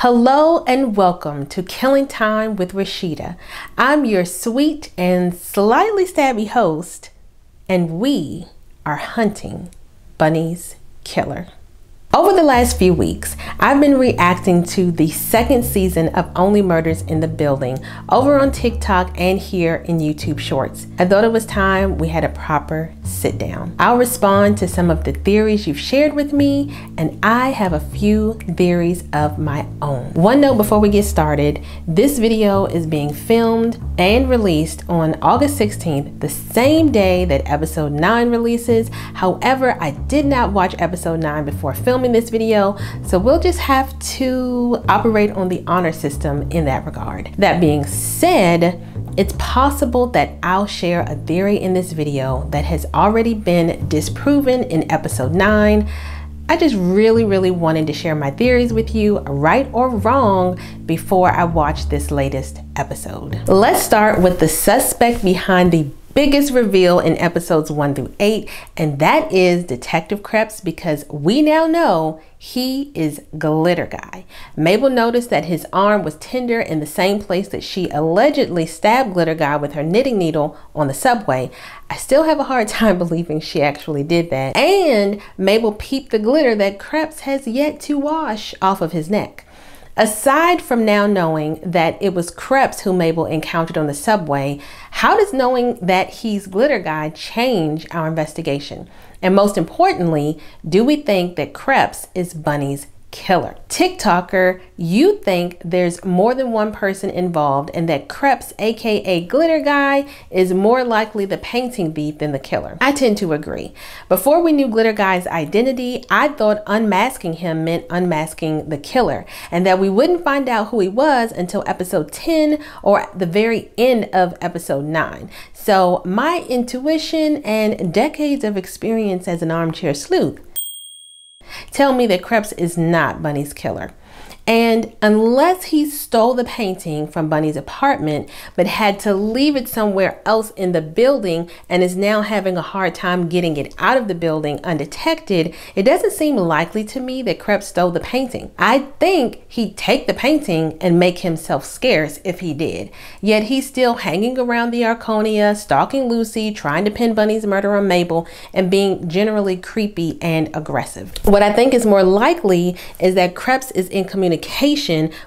Hello and welcome to Killing Time with Rashida. I'm your sweet and slightly stabby host, and we are hunting Bunny's killer. Over the last few weeks, I've been reacting to the second season of Only Murders in the Building over on TikTok and here in YouTube Shorts. I thought it was time we had a proper sit down. I'll respond to some of the theories you've shared with me, and I have a few theories of my own. One note before we get started, this video is being filmed and released on August 16th, the same day that episode 9 releases. However, I did not watch episode 9 before filming this video, so we'll just have to operate on the honor system in that regard. That being said, it's possible that I'll share a theory in this video that has already been disproven in episode 9. I just really wanted to share my theories with you, right or wrong, before I watch this latest episode. Let's start with the suspect behind the biggest reveal in episodes 1 through 8, and that is Detective Kreps, because we now know he is Glitter Guy. Mabel noticed that his arm was tender in the same place that she allegedly stabbed Glitter Guy with her knitting needle on the subway. I still have a hard time believing she actually did that. And Mabel peeped the glitter that Kreps has yet to wash off of his neck. Aside from now knowing that it was Kreps who Mabel encountered on the subway, how does knowing that he's Glitter Guy change our investigation? And most importantly, do we think that Kreps is Bunny's killer? TikToker, you think there's more than one person involved and that Kreps, aka Glitter Guy, is more likely the painting thief than the killer? I tend to agree. Before we knew Glitter Guy's identity, I thought unmasking him meant unmasking the killer, and that we wouldn't find out who he was until episode 10 or the very end of episode 9. So my intuition and decades of experience as an armchair sleuth tell me that Kreps is not Bunny's killer. And unless he stole the painting from Bunny's apartment, but had to leave it somewhere else in the building and is now having a hard time getting it out of the building undetected, it doesn't seem likely to me that Kreps stole the painting. I think he'd take the painting and make himself scarce if he did. Yet he's still hanging around the Arconia, stalking Lucy, trying to pin Bunny's murder on Mabel, and being generally creepy and aggressive. What I think is more likely is that Kreps is in communication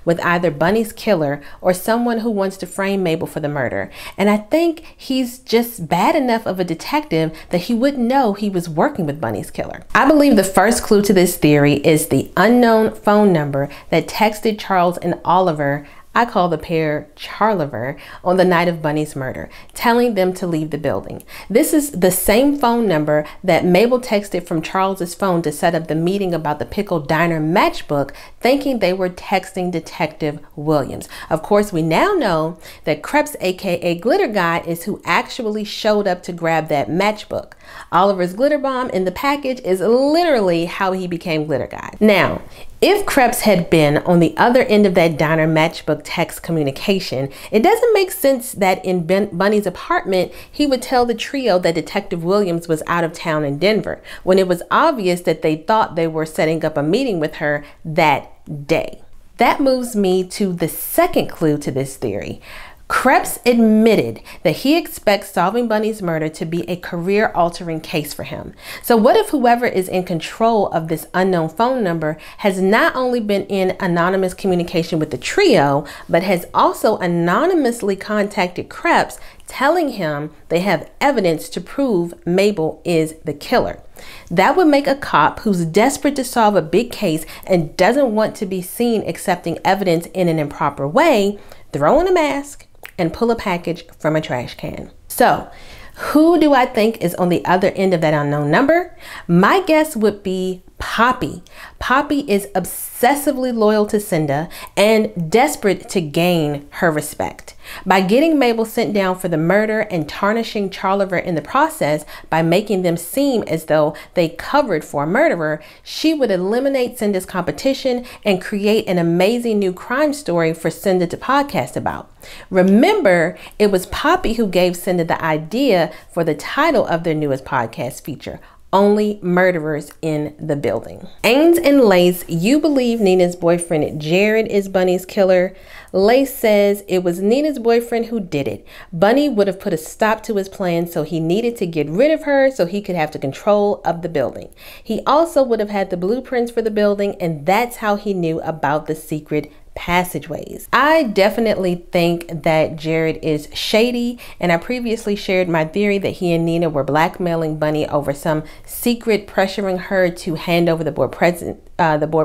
with either Bunny's killer or someone who wants to frame Mabel for the murder. And I think he's just bad enough of a detective that he wouldn't know he was working with Bunny's killer. I believe the first clue to this theory is the unknown phone number that texted Charles and Oliver, I call the pair Charliver, on the night of Bunny's murder, telling them to leave the building. This is the same phone number that Mabel texted from Charles's phone to set up the meeting about the Pickle Diner matchbook, thinking they were texting Detective Williams. Of course, we now know that Kreps, aka Glitter Guy, is who actually showed up to grab that matchbook. Oliver's glitter bomb in the package is literally how he became Glitter Guy. Now, if Kreps had been on the other end of that diner matchbook text communication, it doesn't make sense that in Bunny's apartment, he would tell the trio that Detective Williams was out of town in Denver, when it was obvious that they thought they were setting up a meeting with her that day. That moves me to the second clue to this theory. Kreps admitted that he expects solving Bunny's murder to be a career-altering case for him. So what if whoever is in control of this unknown phone number has not only been in anonymous communication with the trio, but has also anonymously contacted Kreps, telling him they have evidence to prove Mabel is the killer? That would make a cop who's desperate to solve a big case and doesn't want to be seen accepting evidence in an improper way throw on a mask and pull a package from a trash can. So, who do I think is on the other end of that unknown number? My guess would be Poppy. Poppy is obsessively loyal to Cinda and desperate to gain her respect. By getting Mabel sent down for the murder and tarnishing Charliver in the process by making them seem as though they covered for a murderer, she would eliminate Cinda's competition and create an amazing new crime story for Cinda to podcast about. Remember, it was Poppy who gave Cinda the idea for the title of their newest podcast feature, only murderers in the building. Ains and Lace, you believe Nina's boyfriend Jared is Bunny's killer. Lace says it was Nina's boyfriend who did it. Bunny would have put a stop to his plan, so he needed to get rid of her so he could have the control of the building. He also would have had the blueprints for the building, and that's how he knew about the secret passageways. I definitely think that Jared is shady, and I previously shared my theory that he and Nina were blackmailing Bunny over some secret, pressuring her to hand over the board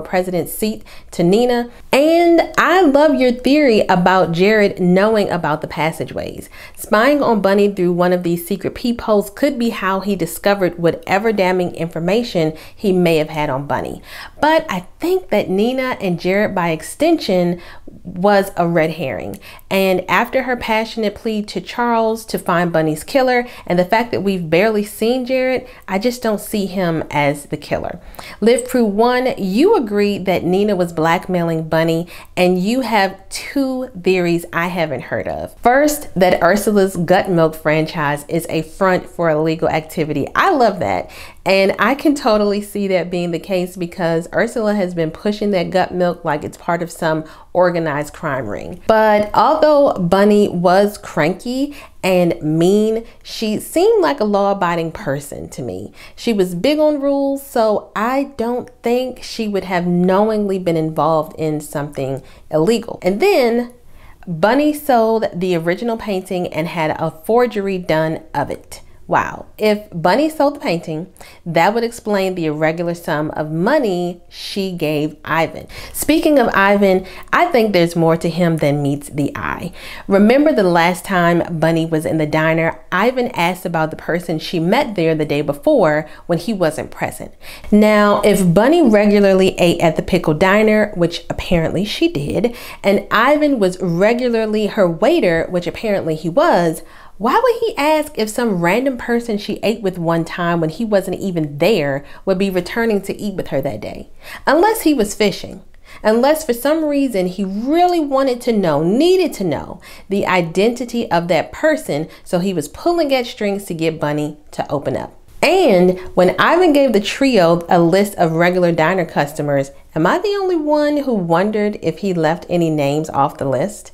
president's seat to Nina. And I love your theory about Jared knowing about the passageways. Spying on Bunny through one of these secret peepholes could be how he discovered whatever damning information he may have had on Bunny. But I think that Nina and Jared, by extension, was a red herring. And after her passionate plea to Charles to find Bunny's killer, and the fact that we've barely seen Jared, I just don't see him as the killer. Live Crew 1, you agree that Nina was blackmailing Bunny, and you have two theories I haven't heard of. First, that Ursula's Gut Milk franchise is a front for illegal activity. I love that. And I can totally see that being the case because Ursula has been pushing that gut milk like it's part of some organized crime ring. But although Bunny was cranky and mean, she seemed like a law-abiding person to me. She was big on rules, so I don't think she would have knowingly been involved in something illegal. And then Bunny sold the original painting and had a forgery done of it. Wow, if Bunny sold the painting, that would explain the irregular sum of money she gave Ivan. Speaking of Ivan, I think there's more to him than meets the eye. Remember the last time Bunny was in the diner, Ivan asked about the person she met there the day before when he wasn't present. Now, if Bunny regularly ate at the Pickle Diner, which apparently she did, and Ivan was regularly her waiter, which apparently he was, why would he ask if some random person she ate with one time when he wasn't even there would be returning to eat with her that day? Unless he was fishing. Unless for some reason he really wanted to know, needed to know the identity of that person, so he was pulling at strings to get Bunny to open up. And when Ivan gave the trio a list of regular diner customers, am I the only one who wondered if he left any names off the list?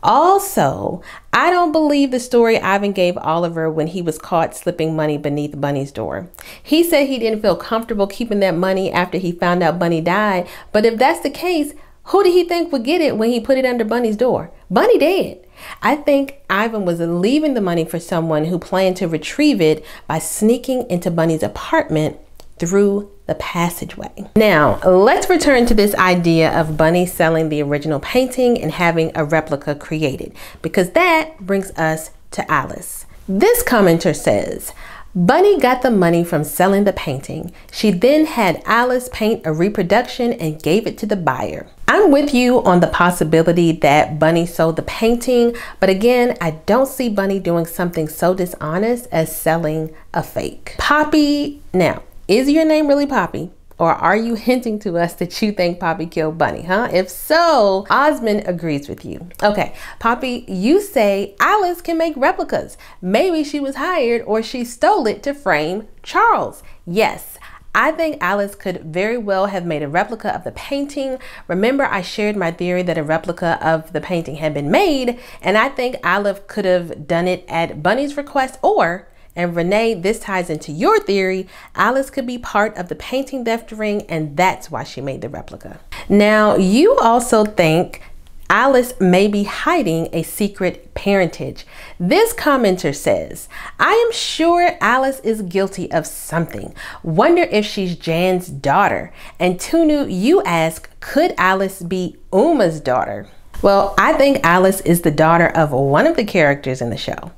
Also, I don't believe the story Ivan gave Oliver when he was caught slipping money beneath Bunny's door. He said he didn't feel comfortable keeping that money after he found out Bunny died, but if that's the case, who did he think would get it when he put it under Bunny's door? Bunny dead. I think Ivan was leaving the money for someone who planned to retrieve it by sneaking into Bunny's apartment through the passageway. Now, let's return to this idea of Bunny selling the original painting and having a replica created, because that brings us to Alice. This commenter says, Bunny got the money from selling the painting. She then had Alice paint a reproduction and gave it to the buyer. I'm with you on the possibility that Bunny sold the painting, but again, I don't see Bunny doing something so dishonest as selling a fake. Poppy, now, is your name really Poppy? Or are you hinting to us that you think Poppy killed Bunny, huh? If so, Osmond agrees with you. Okay, Poppy, you say Alice can make replicas. Maybe she was hired or she stole it to frame Charles. Yes, I think Alice could very well have made a replica of the painting. Remember, I shared my theory that a replica of the painting had been made, and I think Alice could have done it at Bunny's request, or, and Renee, this ties into your theory, Alice could be part of the painting theft ring, and that's why she made the replica. Now, you also think Alice may be hiding a secret parentage. This commenter says, I am sure Alice is guilty of something. Wonder if she's Jan's daughter. And Tunu, you ask, could Alice be Uma's daughter? Well, I think Alice is the daughter of one of the characters in the show.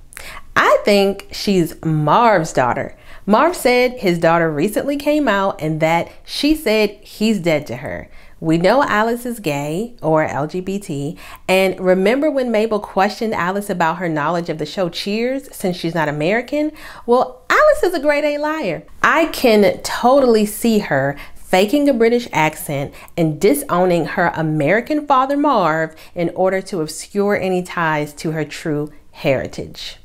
I think she's Marv's daughter. Marv said his daughter recently came out and that she said he's dead to her. We know Alice is gay or LGBT. And remember when Mabel questioned Alice about her knowledge of the show Cheers since she's not American? Well, Alice is a grade A liar. I can totally see her faking a British accent and disowning her American father Marv in order to obscure any ties to her true heritage.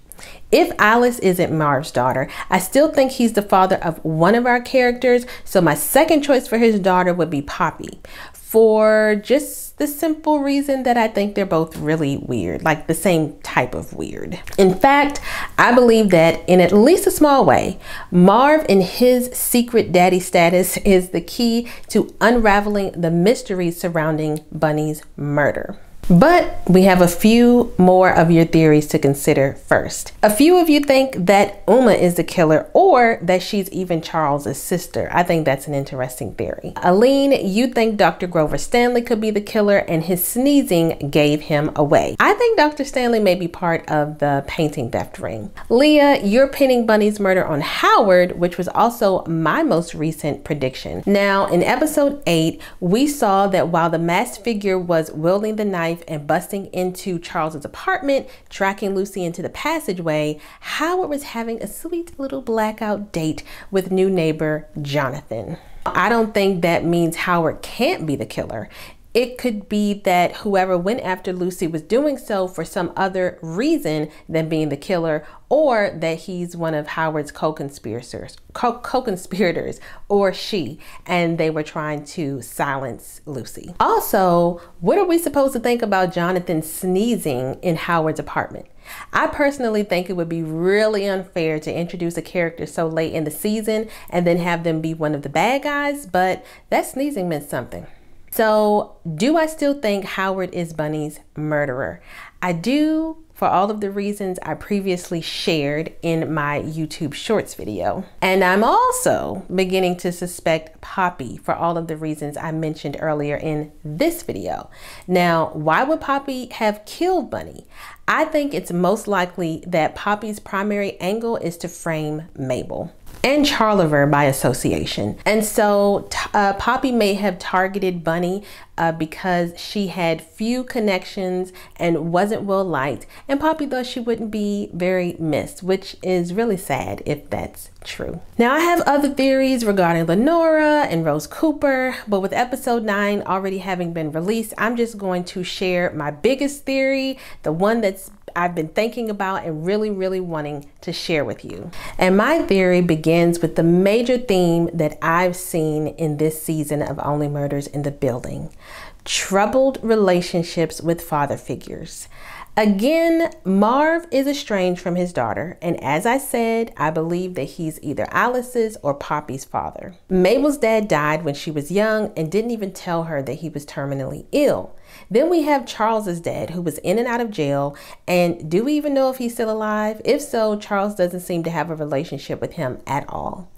If Alice isn't Marv's daughter, I still think he's the father of one of our characters, so my second choice for his daughter would be Poppy, for just the simple reason that I think they're both really weird, like the same type of weird. In fact, I believe that in at least a small way, Marv and his secret daddy status is the key to unraveling the mysteries surrounding Bunny's murder. But we have a few more of your theories to consider first. A few of you think that Uma is the killer or that she's even Charles's sister. I think that's an interesting theory. Aline, you think Dr. Grover Stanley could be the killer and his sneezing gave him away. I think Dr. Stanley may be part of the painting theft ring. Leah, you're pinning Bunny's murder on Howard, which was also my most recent prediction. Now, in episode 8, we saw that while the masked figure was wielding the knife and busting into Charles's apartment, tracking Lucy into the passageway, Howard was having a sweet little blackout date with new neighbor Jonathan. I don't think that means Howard can't be the killer. It could be that whoever went after Lucy was doing so for some other reason than being the killer, or that he's one of Howard's co-conspirators, or she, and they were trying to silence Lucy. Also, what are we supposed to think about Jonathan sneezing in Howard's apartment? I personally think it would be really unfair to introduce a character so late in the season and then have them be one of the bad guys, but that sneezing meant something. So, do I still think Howard is Bunny's murderer? I do, for all of the reasons I previously shared in my YouTube Shorts video. And I'm also beginning to suspect Poppy for all of the reasons I mentioned earlier in this video. Now, why would Poppy have killed Bunny? I think it's most likely that Poppy's primary angle is to frame Mabel and Charliver by association. And so Poppy may have targeted Bunny because she had few connections and wasn't well liked, and Poppy thought she wouldn't be very missed, which is really sad if that's true. Now, I have other theories regarding Lenora and Rose Cooper, but with episode 9 already having been released, I'm just going to share my biggest theory, the one that's I've been thinking about and really wanting to share with you. And my theory begins with the major theme that I've seen in this season of Only Murders in the Building: troubled relationships with father figures. Again, Marv is estranged from his daughter, and as I said, I believe that he's either Alice's or Poppy's father. Mabel's dad died when she was young and didn't even tell her that he was terminally ill. Then we have Charles's dad, who was in and out of jail, and do we even know if he's still alive? If so, Charles doesn't seem to have a relationship with him at all.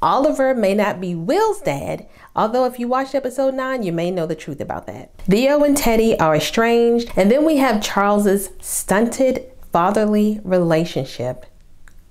Oliver may not be Will's dad, although if you watched episode 9, you may know the truth about that. Theo and Teddy are estranged, and then we have Charles's stunted fatherly relationship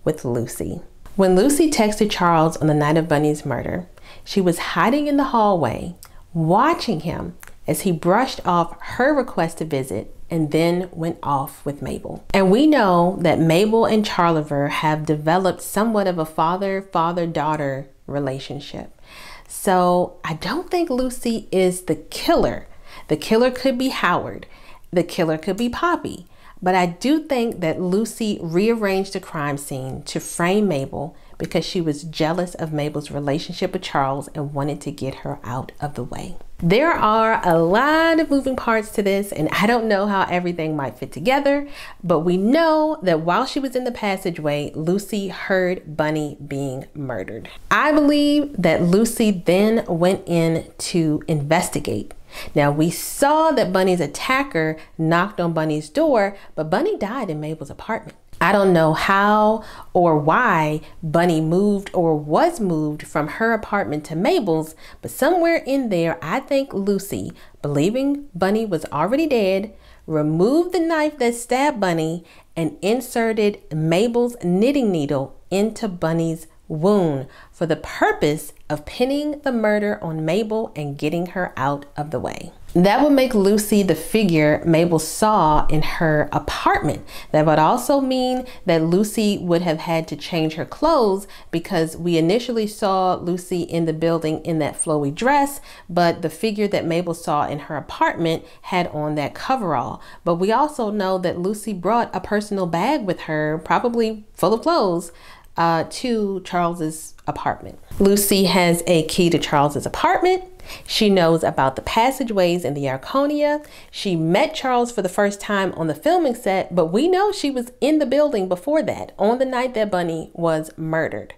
with Lucy. When Lucy texted Charles on the night of Bunny's murder, she was hiding in the hallway, watching him as he brushed off her request to visit and then went off with Mabel. And we know that Mabel and Charliver have developed somewhat of a father-daughter relationship. So I don't think Lucy is the killer. The killer could be Howard. The killer could be Poppy. But I do think that Lucy rearranged the crime scene to frame Mabel because she was jealous of Mabel's relationship with Charles and wanted to get her out of the way. There are a lot of moving parts to this, and I don't know how everything might fit together, but we know that while she was in the passageway, Lucy heard Bunny being murdered. I believe that Lucy then went in to investigate. Now, we saw that Bunny's attacker knocked on Bunny's door, but Bunny died in Mabel's apartment. I don't know how or why Bunny moved or was moved from her apartment to Mabel's, but somewhere in there, I think Lucy, believing Bunny was already dead, removed the knife that stabbed Bunny and inserted Mabel's knitting needle into Bunny's wound for the purpose of pinning the murder on Mabel and getting her out of the way. That would make Lucy the figure Mabel saw in her apartment. That would also mean that Lucy would have had to change her clothes, because we initially saw Lucy in the building in that flowy dress, but the figure that Mabel saw in her apartment had on that coverall. But we also know that Lucy brought a personal bag with her, probably full of clothes, to Charles's apartment. Lucy has a key to Charles's apartment. She knows about the passageways in the Arconia. She met Charles for the first time on the filming set, but we know she was in the building before that, on the night that Bunny was murdered.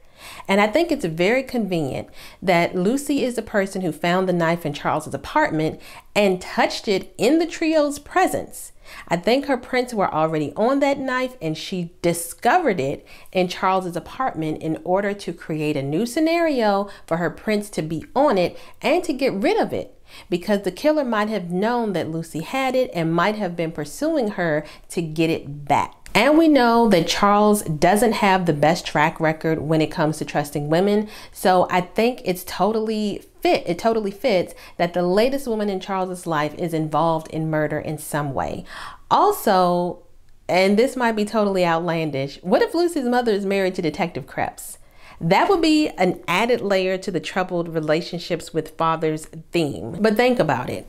And I think it's very convenient that Lucy is the person who found the knife in Charles's apartment and touched it in the trio's presence. I think her prints were already on that knife, and she discovered it in Charles's apartment in order to create a new scenario for her prints to be on it and to get rid of it, because the killer might have known that Lucy had it and might have been pursuing her to get it back. And we know that Charles doesn't have the best track record when it comes to trusting women. So I think it totally fits that the latest woman in Charles's life is involved in murder in some way. Also, and this might be totally outlandish, what if Lucy's mother is married to Detective Kreps? That would be an added layer to the troubled relationships with fathers theme. But think about it.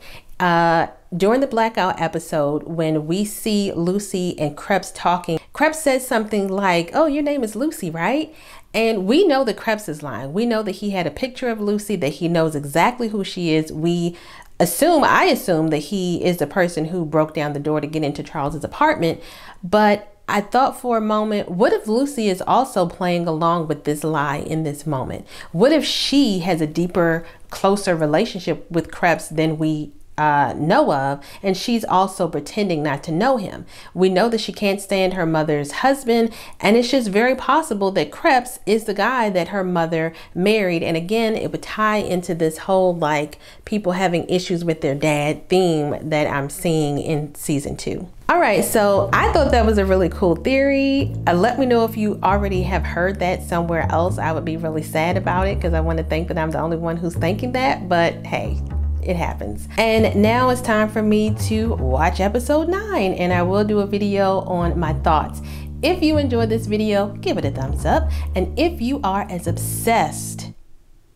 During the blackout episode, when we see Lucy and Kreps talking, Kreps says something like, "Oh, your name is Lucy, right?" And we know that Kreps is lying. We know that he had a picture of Lucy, that he knows exactly who she is. I assume that he is the person who broke down the door to get into Charles's apartment. But I thought for a moment, what if Lucy is also playing along with this lie in this moment? What if she has a deeper, closer relationship with Kreps than we know of, and she's also pretending not to know him? We know that she can't stand her mother's husband, and it's just very possible that Kreps is the guy that her mother married. And again, it would tie into this whole like people having issues with their dad theme that I'm seeing in season 2. All right, so I thought that was a really cool theory. Let me know if you already have heard that somewhere else. I would be really sad about it, because I want to think that I'm the only one who's thinking that, but hey, it happens. And now it's time for me to watch episode 9, and I will do a video on my thoughts. If you enjoyed this video, give it a thumbs up. And if you are as obsessed,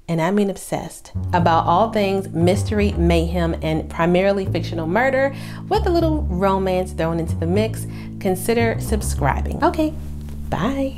and I mean obsessed, about all things mystery, mayhem, and primarily fictional murder with a little romance thrown into the mix, consider subscribing. Okay, bye.